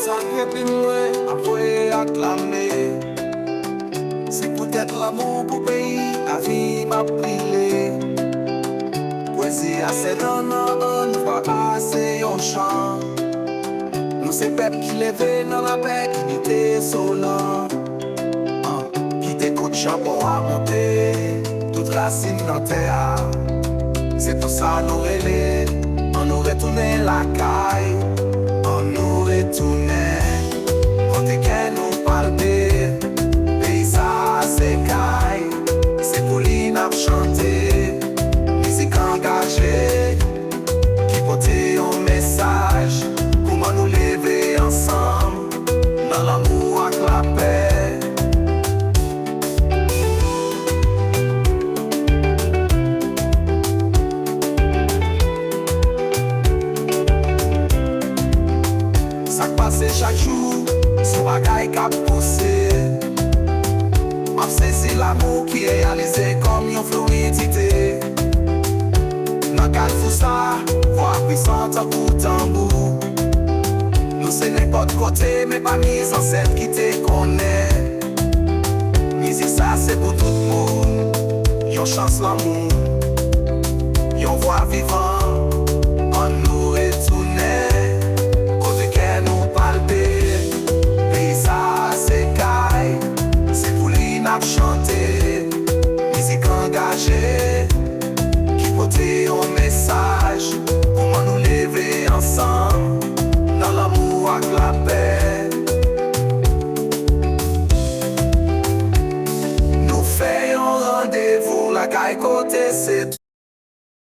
Sacré puis moi, après acclamer. C'est peut-être l'amour pour pays, la vie m'a brûlé. Poésie assez non, on va passer en chant. Nous c'est peuple qui lève dans la paix, qui était solant. Qui t'écoute charbon à monter, toute racine dans terre. C'est tout ça nous rêver, on nous retourner la caille. On nous retourner, quand t'es qu'à nous parler. Pays ça c'est caille, c'est pour l'inap chanter. Musique engagée, qui porte un message. Comment nous lever ensemble, dans l'amour et la paix. Ça passe chaque jour, son bagaille qu'a poussé. C'est l'amour qui est réalisé comme une fluidité. Dans quel fou ça, voix puissante en bout tambour. Nous c'est n'importe côté, mais pas mis en scène qui te connaît. Musique ça c'est pour tout le monde. Yon chance l'amour, yon voix vivant. On nous retourner. Chanter, musique engagée, qui porte un message. Comment nous lever ensemble, dans l'amour et la paix. Nous faisons rendez-vous, la caille côté c'est